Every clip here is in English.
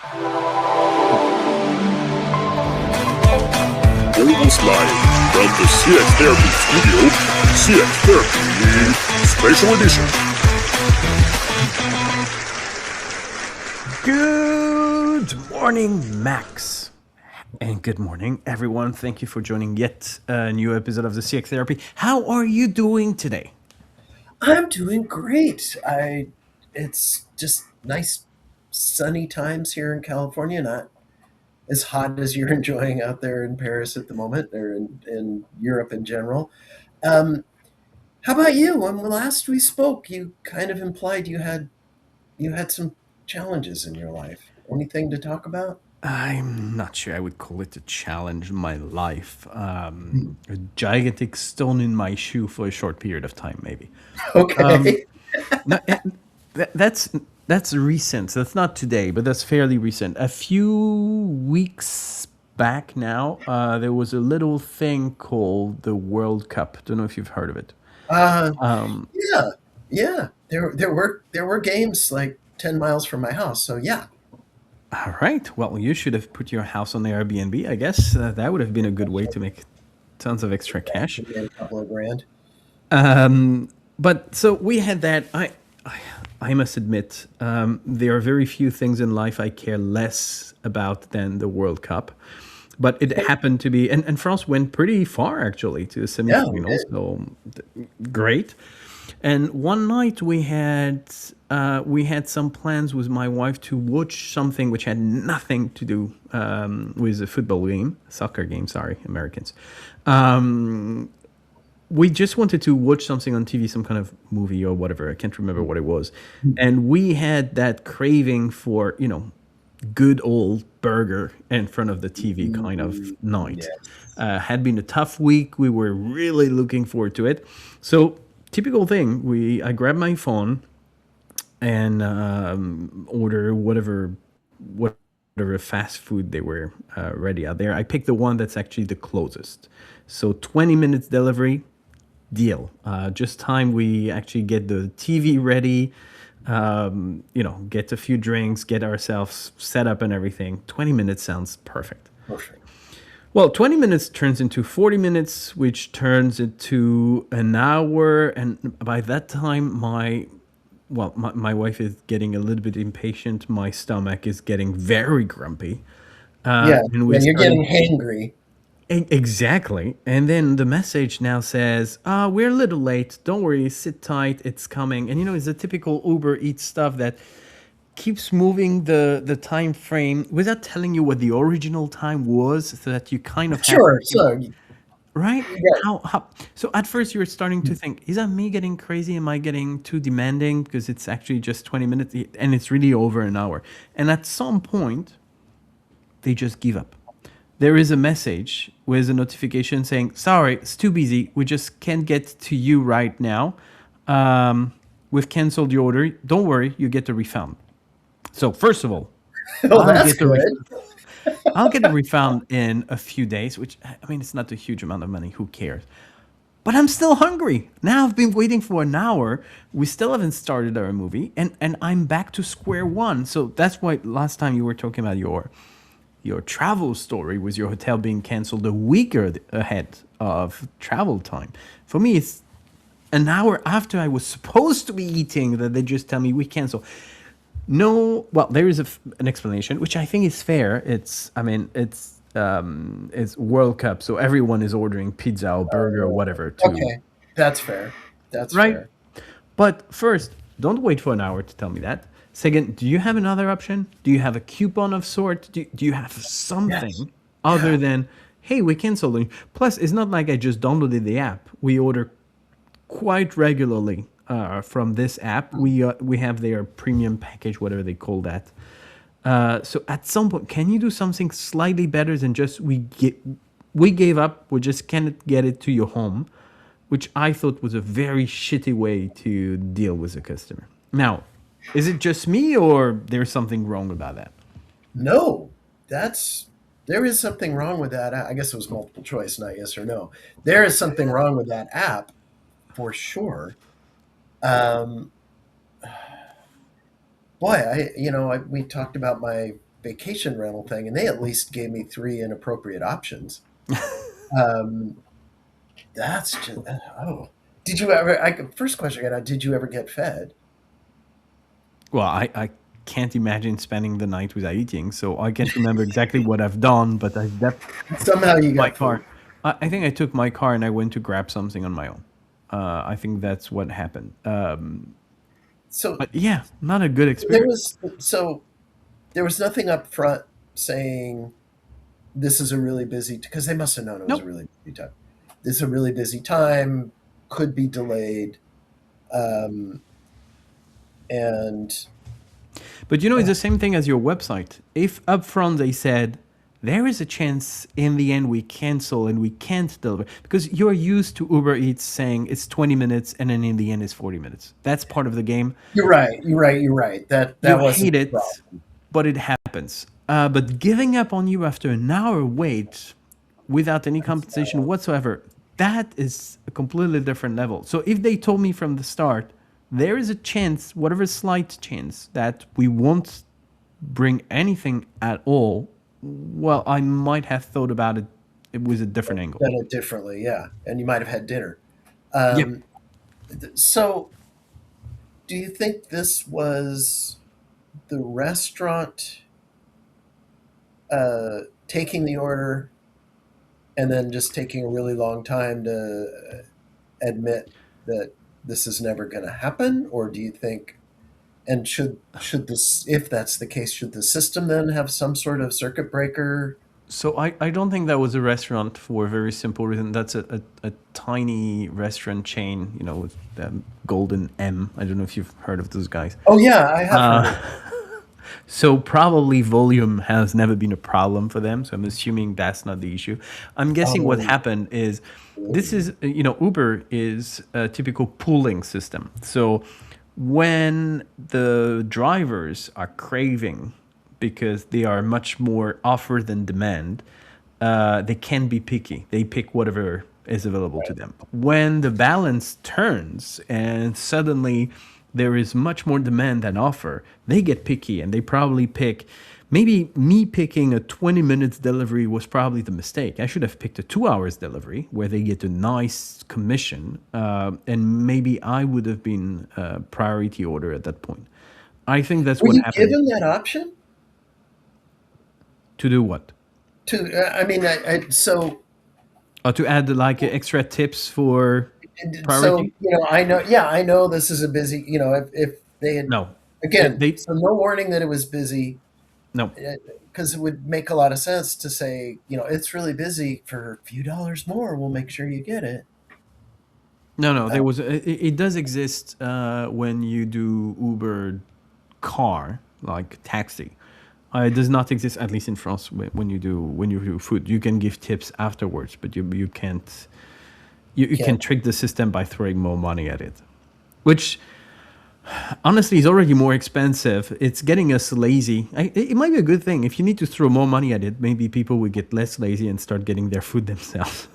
Broadcast live from the CX Therapy Studio, CX Therapy Special Edition. Good morning, Max. And good morning, everyone. Thank you for joining yet a new episode of the CX Therapy. How are you doing today? I'm doing great. It's just nice sunny times here in California, not as hot as you're enjoying out there in Paris at the moment or in Europe in general. Um, how about you? When last we spoke, you kind of implied you had some challenges in your life. Anything to talk about? I'm not sure I would call it a challenge in my life. A gigantic stone in my shoe for a short period of time, maybe. Um, Okay. no, that's recent. So that's not today, but that's fairly recent. A few weeks back now, there was a little thing called the World Cup. Don't know if you've heard of it. Uh, Um, yeah, yeah. There were games like 10 miles from my house, so yeah. all right. Well, you should have put your house on the Airbnb. I guess that would have been a good way to make tons of extra cash. Maybe a couple of grand. But so we had that. I must admit, there are very few things in life I care less about than the World Cup. But it happened to be, and France went pretty far actually to the Yeah, we semifinals, did. so great. And one night we had some plans with my wife to watch something which had nothing to do with a football game, soccer game. Sorry, Americans. Um, we just wanted to watch something on TV, some kind of movie or whatever. I can't remember what it was. And we had that craving for, good old burger in front of the TV kind of night. Yes. Had been a tough week. We were really looking forward to it. So, typical thing, I grabbed my phone and order whatever fast food they were ready out there. I picked the one that's actually the closest. So 20 minutes delivery, deal. Just time we actually get the TV ready, get a few drinks, get ourselves set up and everything. 20 minutes sounds perfect. Perfect. Well, 20 minutes turns into 40 minutes, which turns into an hour. And by that time, my wife is getting a little bit impatient. My stomach is getting very grumpy. Yeah, And yeah, we you're started. getting hangry. Exactly. And then the message now says, we're a little late. Don't worry, sit tight. It's coming. And it's the typical Uber Eats stuff that keeps moving the time frame without telling you what the original time was, so that you kind of have Sure. to, So, right? yeah, How so at first you were starting to think, is that me getting crazy? Am I getting too demanding? Because it's actually just 20 minutes and it's really over an hour. And at some point, they just give up. There is a message with a notification saying, sorry, it's too busy. We just can't get to you right now. We've canceled your order. Don't worry, you get a refund. So first of all, well, I'll that's get the good. I'll get a refund in a few days, which I mean it's not a huge amount of money. Who cares? But I'm still hungry. Now I've been waiting for an hour. We still haven't started our movie, and I'm back to square one. So that's why last time you were talking about your travel story with your hotel being canceled a week ahead of travel time. For me, it's an hour after I was supposed to be eating that they just tell me we cancel. No, well, there is an explanation, which I think is fair. It's World Cup, so everyone is ordering pizza or burger or whatever to, Okay, that's fair. That's right? fair. But first, don't wait for an hour to tell me that. Second, do you have another option? Do you have a coupon of sort? Do you have Yes. something other Yeah. than, hey, we canceled it? Plus, it's not like I just downloaded the app. We order quite regularly from this app. We have their premium package, whatever they call that. So at some point, can you do something slightly better than just we gave up. We just can't get it to your home, which I thought was a very shitty way to deal with a customer. Now, is it just me or there's something wrong about that? No, that's there is something wrong with that. I guess it was multiple choice, not yes or no. There is something wrong with that app for sure. Um, boy, we talked about my vacation rental thing, and they at least gave me 3 inappropriate options. Um, that's just oh. Did you ever? First question I got: did you ever get fed? Well, I can't imagine spending the night without eating, so I can't remember exactly what I've done, but I Somehow you my got food. car. I think I took my car and I went to grab something on my own. I think that's what happened. So But yeah, not a good there experience. was so there was nothing up front saying this is a really busy, because they must have known it was a Nope. really busy time. This is a really busy time, could be delayed, um, and But it's the same thing as your website. If upfront they said there is a chance in the end we cancel and we can't deliver, because you're used to Uber Eats saying it's 20 minutes and then in the end it's 40 minutes. That's part of the game. you're right. You're right. You're right. That You wasn't hate the it, problem. but it happens. But giving up on you after an hour wait without any compensation whatsoever, that is a completely different level. So if they told me from the start, there is a chance, whatever slight chance, that we won't bring anything at all, well, I might have thought about it. It was a different angle. Done it differently, yeah. And you might have had dinner. Yep. Um, so, do you think this was the restaurant taking the order and then just taking a really long time to admit that this is never going to happen, or do you think? And should this, if that's the case, should the system then have some sort of circuit breaker? So I don't think that was a restaurant for a very simple reason. That's a tiny restaurant chain, with Golden M. I don't know if you've heard of those guys. Oh yeah, I have heard of. So probably volume has never been a problem for them. So I'm assuming that's not the issue. I'm guessing what Oh, happened is this is, Uber is a typical pooling system. So when the drivers are craving because they are much more offer than demand, they can be picky. They pick whatever is available to them. When the balance turns and suddenly there is much more demand than offer, they get picky and they probably pick. Maybe me picking a 20 minutes delivery was probably the mistake. I should have picked a 2 hours delivery where they get a nice commission, and maybe I would have been priority order at that point. I think that's were what you happened. given that option? To do what? I mean, so Or to add like extra tips for priority? I know, yeah, I know this is a busy, if they had, No. again, They so no warning that it was busy, no. because it would make a lot of sense to say, it's really busy, for a few dollars more, we'll make sure you get it. No, no, Uh, there was it does exist when you do Uber car like taxi. It does not exist, at least in France, when you do food. You can give tips afterwards, but you can't you can can't, trick the system by throwing more money at it, which honestly is already more expensive. It's getting us lazy. It might be a good thing if you need to throw more money at it. Maybe people would get less lazy and start getting their food themselves.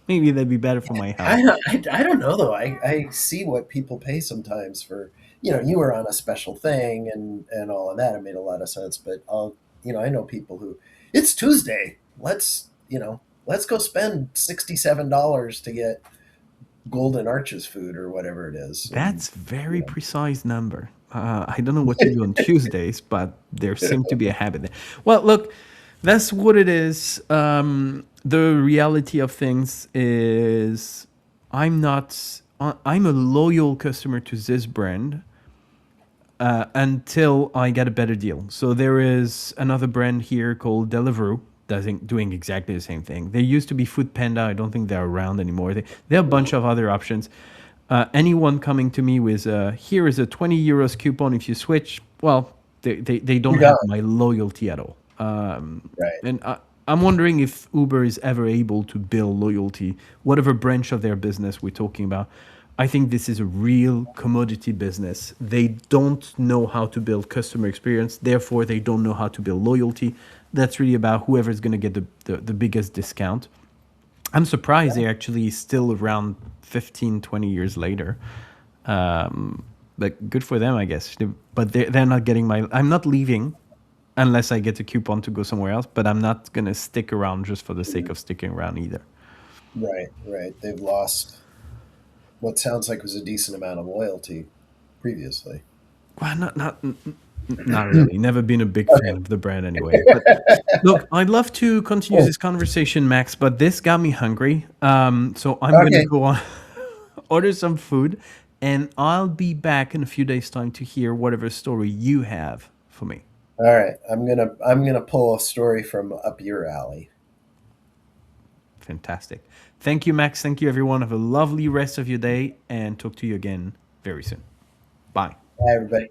Maybe that'd be better for my health. I don't know though. I see what people pay sometimes for, you were on a special thing and all of that. It made a lot of sense. But I know people who, it's Tuesday. Let's go spend $67 to get Golden Arches food or whatever it is. And That's very precise number. I don't know what you do on Tuesdays, but there seemed to be a habit there. Well, look, that's what it is. The reality of things is, I'm not. I'm a loyal customer to this brand until I get a better deal. So there is another brand here called Deliveroo doing exactly the same thing. There used to be Food Panda. I don't think they're around anymore. There are a bunch of other options. Anyone coming to me with here is a 20 euros coupon if you switch, well, they don't you have got my loyalty at all. right. And I'm wondering if Uber is ever able to build loyalty, whatever branch of their business we're talking about. I think this is a real commodity business. They don't know how to build customer experience. Therefore, they don't know how to build loyalty. That's really about whoever's going to get the biggest discount. I'm surprised they're actually still around 15, 20 years later. But good for them, I guess. But they're not getting I'm not leaving unless I get a coupon to go somewhere else. But I'm not gonna stick around just for the sake of sticking around either. Right, right. They've lost what sounds like was a decent amount of loyalty previously. Well, not really. Never been a big Okay. fan of the brand anyway. But look, I'd love to continue Cool. this conversation, Max, but this got me hungry. So I'm gonna Okay. go on, order some food, and I'll be back in a few days' time to hear whatever story you have for me. All right. I'm gonna pull a story from up your alley. Fantastic. Thank you, Max. Thank you, everyone. Have a lovely rest of your day, and talk to you again very soon. Bye. Bye, everybody.